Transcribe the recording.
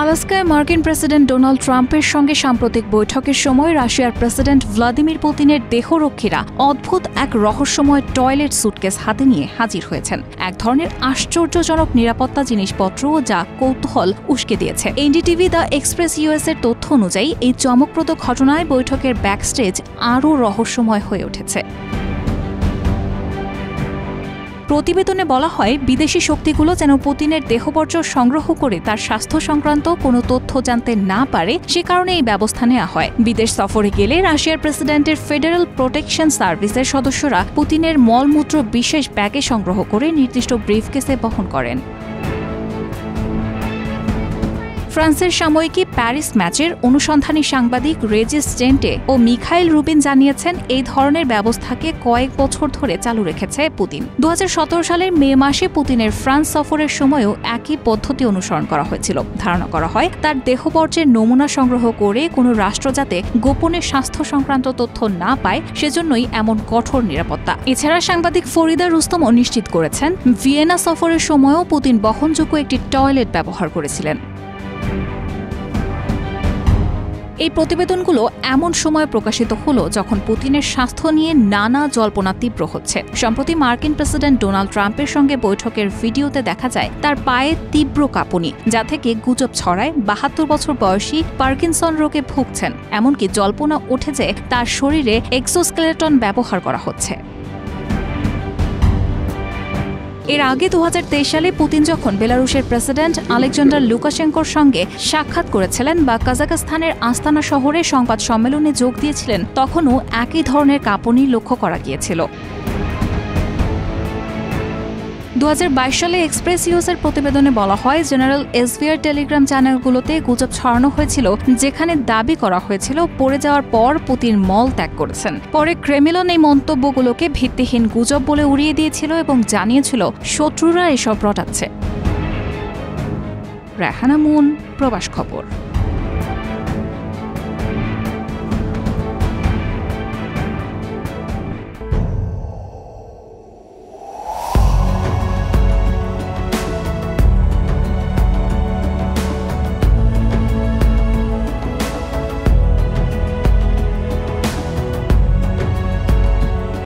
আলাস্কায় মার্কিন president Donald ট্রাম্পের সঙ্গে সাম্প্রতিক বৈঠকের সময় রাশিয়ার প্রেসিডেন্ট ভ্লাদিমির পুতিনের দেহরক্ষীরা অদ্ভুত এক রহস্যময় টয়লেট সুটকেস হাতে নিয়ে হাজির হয়েছেন। এক ধরনের আশ্চর্যজনক নিরাপত্তা জিনিসপত্র যা কৌতূহল উস্কে দিয়েছে। এনডিটিভি দ্য এক্সপ্রেস ইউএস এর তথ্য অনুযায়ী এই চমকপ্রদ ঘটনায় বৈঠকের ব্যাকস্টেজ আরও রহস্যময় হয়ে উঠেছে। প্রতিবেদনে বলা হয়, বিদেশি শক্তিগুলো যেন পুতিনের দেহবর্জ্য সংগ্রহ করে তার স্বাস্থ্য সংক্রান্ত কোনো তথ্য জানতে না পারে, সে কারণে এই ব্যবস্থা নেওয়া হয়। বিদেশ সফরে গেলে রাশিয়ার প্রেসিডেন্টের ফেডারেল প্রোটেকশন সার্ভিসের সদস্যরা পুতিনের মলমূত্র বিশেষ ব্যাগে সংগ্রহ করে নির্দিষ্ট ব্রিফকেসে বহন করেন। ফ্রান্সের সাময়িকী প্যারিস ম্যাচের অনুসন্ধানী সাংবাদিক রেজিস জেন্টে ও মিখাইল রুবিন জানিয়েছেন, এই ধরনের ব্যবস্থাকে কয়েক বছর ধরে চালু রেখেছে পুতিন। 2017 সালের মে মাসে পুতিনের ফ্রান্স সফরের সময়ও একই পদ্ধতি অনুসরণ করা হয়েছিল। ধারণা করা হয়, তার দেহবর্জ্যের নমুনা সংগ্রহ করে কোনো রাষ্ট্র যাতে গোপনে স্বাস্থ্য সংক্রান্ত তথ্য না পায়, সেজন্যই এমন কঠোর নিরাপত্তা। এছাড়া সাংবাদিক ফরিদা রুস্তমও নিশ্চিত করেছেন, ভিয়েনা সফরের সময়ও পুতিন বহনযোগ্য একটি টয়লেট ব্যবহার করেছিলেন। এই প্রতিবেদনগুলো এমন সময় প্রকাশিত হলো যখন পুতিনের স্বাস্থ্য নিয়ে নানা জল্পনা তীব্র হচ্ছে। সম্প্রতি মার্কিন প্রেসিডেন্ট ডোনাল্ড ট্রাম্পের সঙ্গে বৈঠকের ভিডিওতে দেখা যায় তার পায়ে তীব্র কাঁপুনি, যা থেকে গুজব ছড়ায় 72 বছর বয়সী পার্কিনসন রোগে ভুগছেন। এমনকি জল্পনা ওঠে যে তার শরীরে এক্সোস্কেলেটন ব্যবহার করা হচ্ছে। এর আগে 2023 সালে পুতিন যখন বেলারুশের প্রেসিডেন্ট আলেকজান্ডার লুকাশেঙ্কোর সঙ্গে সাক্ষাৎ করেছিলেন বা কাজাখস্তানের আস্তানা শহরে সংবাদ সম্মেলনে যোগ দিয়েছিলেন, তখনও একই ধরনের কাঁপুনি লক্ষ্য করা গিয়েছিল। 2022 সালে এক্সপ্রেস ইউএসের প্রতিবেদনে বলা হয়, জেনারেল এসভিআর টেলিগ্রাম চ্যানেলগুলোতে গুজব ছড়ানো হয়েছিল, যেখানে দাবি করা হয়েছিল পড়ে যাওয়ার পর পুতিন মল ত্যাগ করেছেন। পরে ক্রেমলিন এই মন্তব্যগুলোকে ভিত্তিহীন গুজব বলে উড়িয়ে দিয়েছিল এবং জানিয়েছিল শত্রুরা এসব রটাচ্ছে। রাহানা মুন, প্রবাস খবর।